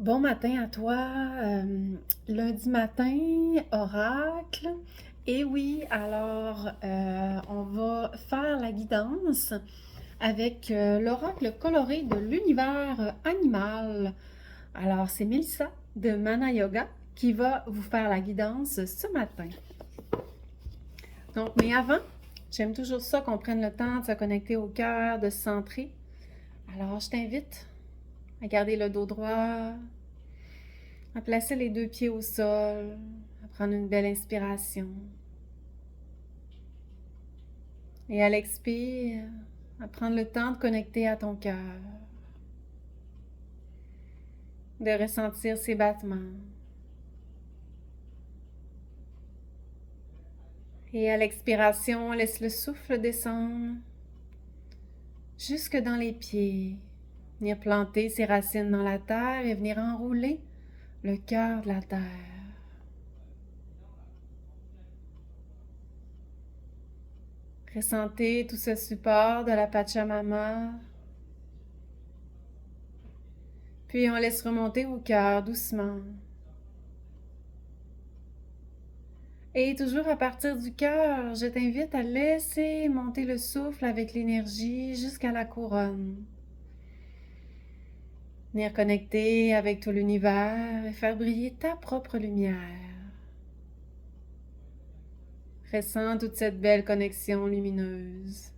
Bon matin à toi, lundi matin, oracle. Et oui, alors on va faire la guidance avec l'oracle coloré de l'univers animal. Alors c'est Mélissa de Mana Yoga qui va vous faire la guidance ce matin. Donc, mais avant, j'aime toujours ça qu'on prenne le temps de se connecter au cœur, de se centrer. Alors je t'invite à garder le dos droit, à placer les deux pieds au sol, à prendre une belle inspiration. Et à l'expire, à prendre le temps de connecter à ton cœur, de ressentir ses battements. Et à l'expiration, laisse le souffle descendre jusque dans les pieds, venir planter ses racines dans la terre et venir enrouler le cœur de la terre. Ressentez tout ce support de la Pachamama. Puis on laisse remonter au cœur doucement. Et toujours à partir du cœur, je t'invite à laisser monter le souffle avec l'énergie jusqu'à la couronne. Venir connecter avec tout l'univers et faire briller ta propre lumière. Ressens toute cette belle connexion lumineuse.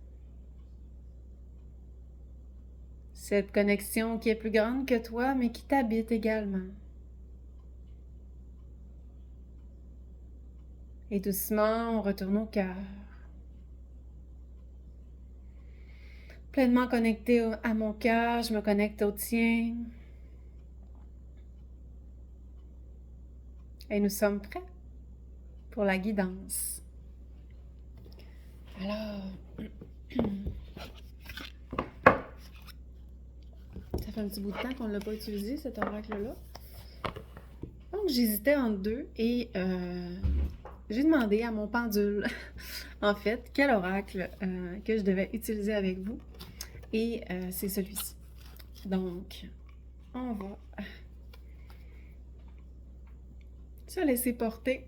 Cette connexion qui est plus grande que toi, mais qui t'habite également. Et doucement, on retourne au cœur. Pleinement connecté à mon cœur, je me connecte au tien. Et nous sommes prêts pour la guidance. Alors, ça fait un petit bout de temps qu'on ne l'a pas utilisé, cet oracle-là. Donc, j'hésitais entre deux et j'ai demandé à mon pendule, en fait, quel oracle que je devais utiliser avec vous. Et c'est celui-ci. Donc, on va se laisser porter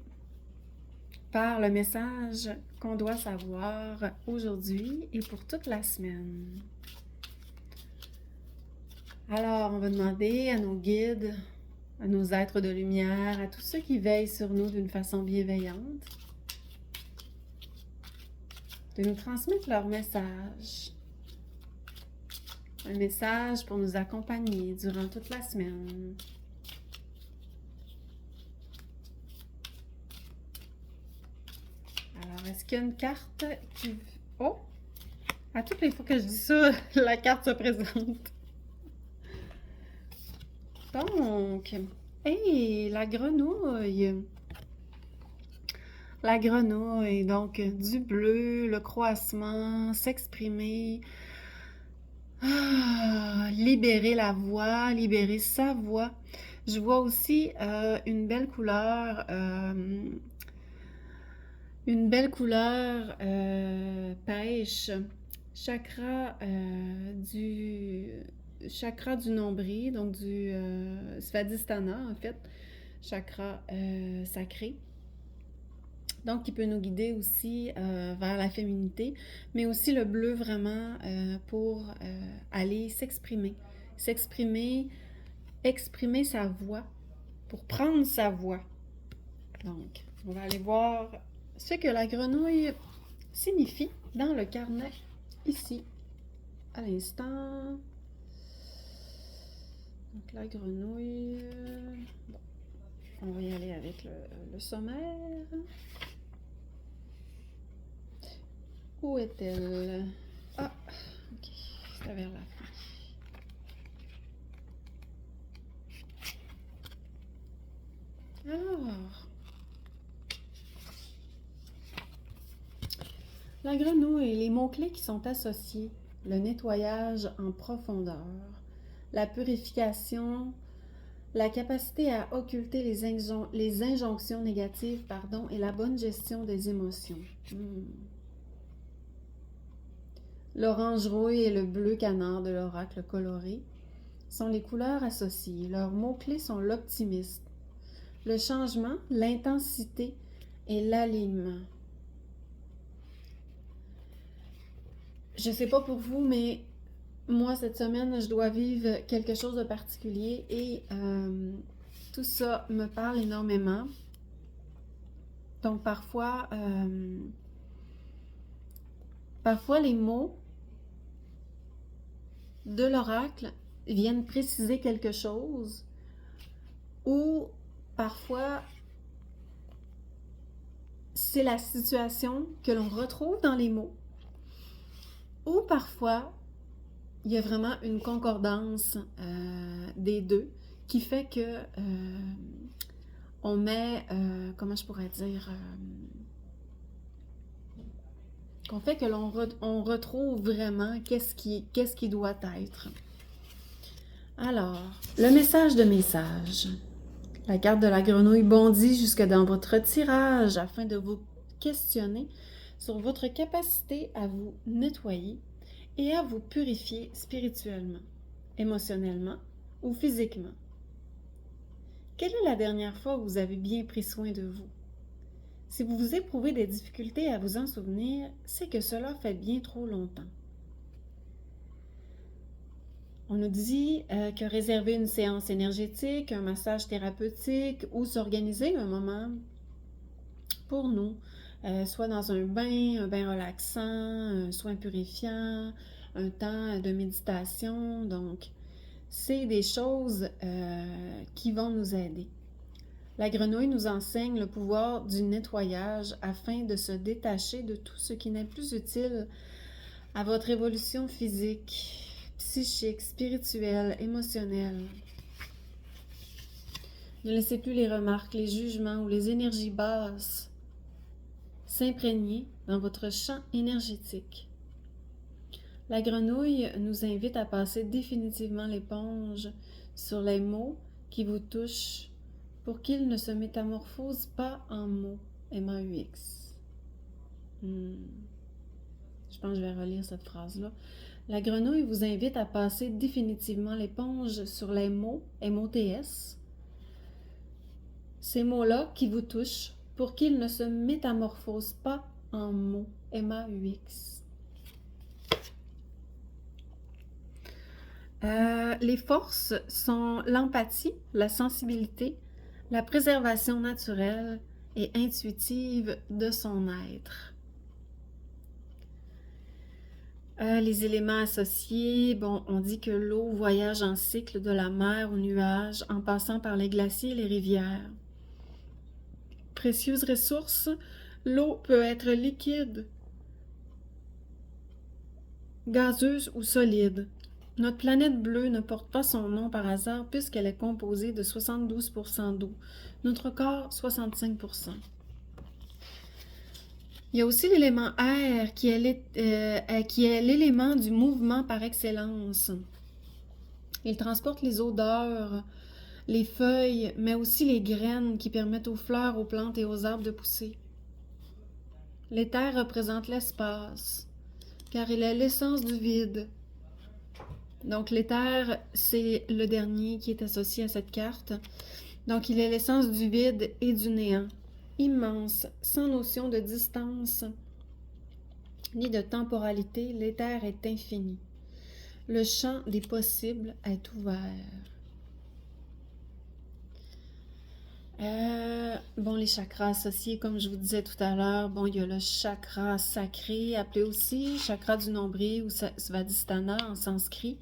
par le message qu'on doit savoir aujourd'hui et pour toute la semaine. Alors, on va demander à nos guides, à nos êtres de lumière, à tous ceux qui veillent sur nous d'une façon bienveillante, de nous transmettre leur message. Un message pour nous accompagner durant toute la semaine. Alors, est-ce qu'il y a une carte qui... Oh! À toutes les fois que je dis ça, la carte se présente. Donc, hey, la grenouille. La grenouille, donc du bleu, le croassement, s'exprimer, libérer la voix, libérer sa voix. Je vois aussi une belle couleur pêche, chakra du nombril, donc du Svadhisthana en fait, chakra sacré. Donc, qui peut nous guider aussi vers la féminité, mais aussi le bleu vraiment pour aller s'exprimer. S'exprimer, exprimer sa voix, pour prendre sa voix. Donc, on va aller voir ce que la grenouille signifie dans le carnet, ici, à l'instant. Donc, la grenouille... Bon, on va y aller avec le sommaire. Où est-elle? Ah, ok, c'est vers la fin. Alors, la grenouille, les mots-clés qui sont associés, le nettoyage en profondeur, la purification, la capacité à occulter les injonctions négatives, et la bonne gestion des émotions. L'orange rouille et le bleu canard de l'oracle coloré. sont les couleurs associées. Leurs mots-clés sont l'optimisme, le changement, l'intensité et l'alignement. Je sais pas pour vous, mais moi, cette semaine, je dois vivre quelque chose de particulier et tout ça me parle énormément. Donc, parfois les mots de l'oracle viennent préciser quelque chose ou parfois c'est la situation que l'on retrouve dans les mots ou parfois il y a vraiment une concordance des deux qui fait que on met, comment je pourrais dire, qu'on fait que on retrouve vraiment qu'est-ce qui doit être. Alors, le message de message. La carte de la grenouille bondit jusque dans votre tirage afin de vous questionner sur votre capacité à vous nettoyer et à vous purifier spirituellement, émotionnellement ou physiquement. Quelle est la dernière fois où vous avez bien pris soin de vous? Si vous éprouvez des difficultés à vous en souvenir, c'est que cela fait bien trop longtemps. On nous dit que réserver une séance énergétique, un massage thérapeutique ou s'organiser un moment pour nous, soit dans un bain relaxant, un soin purifiant, un temps de méditation. Donc, c'est des choses qui vont nous aider. La grenouille nous enseigne le pouvoir du nettoyage afin de se détacher de tout ce qui n'est plus utile à votre évolution physique, psychique, spirituelle, émotionnelle. Ne laissez plus les remarques, les jugements ou les énergies basses s'imprégner dans votre champ énergétique. La grenouille nous invite à passer définitivement l'éponge sur les mots qui vous touchent pour qu'ils ne se métamorphosent pas en mots, M-A-U-X. Je pense que je vais relire cette phrase-là. La grenouille vous invite à passer définitivement l'éponge sur les mots, M-O-T-S, ces mots-là qui vous touchent pour qu'ils ne se métamorphosent pas en mots, M-A-U-X. Les forces sont l'empathie, la sensibilité, la préservation naturelle et intuitive de son être. Les éléments associés, on dit que l'eau voyage en cycle de la mer aux nuages en passant par les glaciers et les rivières. Précieuse ressource, l'eau peut être liquide, gazeuse ou solide. Notre planète bleue ne porte pas son nom par hasard puisqu'elle est composée de 72% d'eau. Notre corps, 65%. Il y a aussi l'élément air qui est l'élément du mouvement par excellence. Il transporte les odeurs, les feuilles, mais aussi les graines qui permettent aux fleurs, aux plantes et aux arbres de pousser. L'éther représente l'espace, car il est l'essence du vide. Donc l'éther, c'est le dernier qui est associé à cette carte. Donc il est l'essence du vide et du néant. Immense, sans notion de distance ni de temporalité, l'éther est infini. Le champ des possibles est ouvert. Les chakras associés, comme je vous disais tout à l'heure, il y a le chakra sacré, appelé aussi chakra du nombril ou Svadhisthana en sanskrit,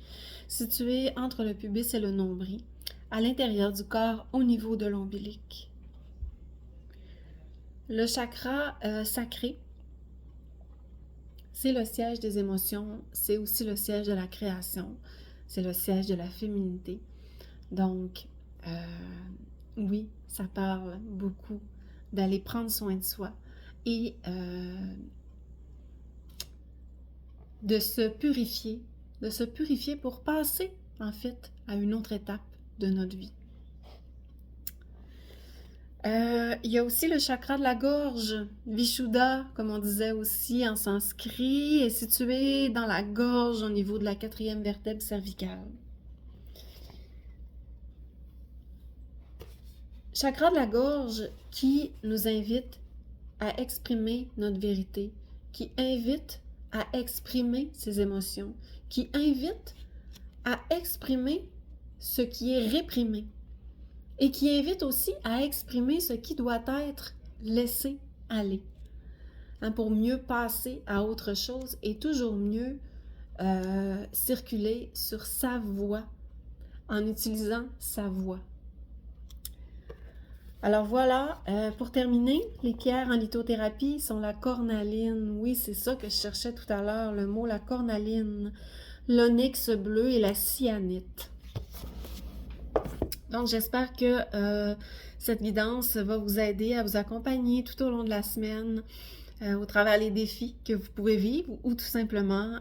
situé entre le pubis et le nombril, à l'intérieur du corps, au niveau de l'ombilic. Le chakra sacré, c'est le siège des émotions, c'est aussi le siège de la création, c'est le siège de la féminité. Donc, oui, ça parle beaucoup d'aller prendre soin de soi et de se purifier pour passer, en fait, à une autre étape de notre vie. Il y a aussi le chakra de la gorge, Vishuddha, comme on disait aussi en sanskrit, est situé dans la gorge au niveau de la 4e vertèbre cervicale. Chakra de la gorge qui nous invite à exprimer notre vérité, qui invite à exprimer ses émotions, qui invite à exprimer ce qui est réprimé et qui invite aussi à exprimer ce qui doit être laissé aller, hein, pour mieux passer à autre chose et toujours mieux circuler sur sa voie en utilisant sa voix. Alors voilà, pour terminer, les pierres en lithothérapie sont la cornaline. Oui, c'est ça que je cherchais tout à l'heure, le mot, la cornaline, l'onyx bleu et la cyanite. Donc j'espère que cette guidance va vous aider à vous accompagner tout au long de la semaine au travers des défis que vous pouvez vivre ou tout simplement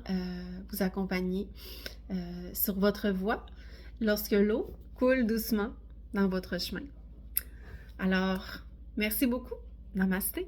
vous accompagner sur votre voie lorsque l'eau coule doucement dans votre chemin. Alors, merci beaucoup. Namasté.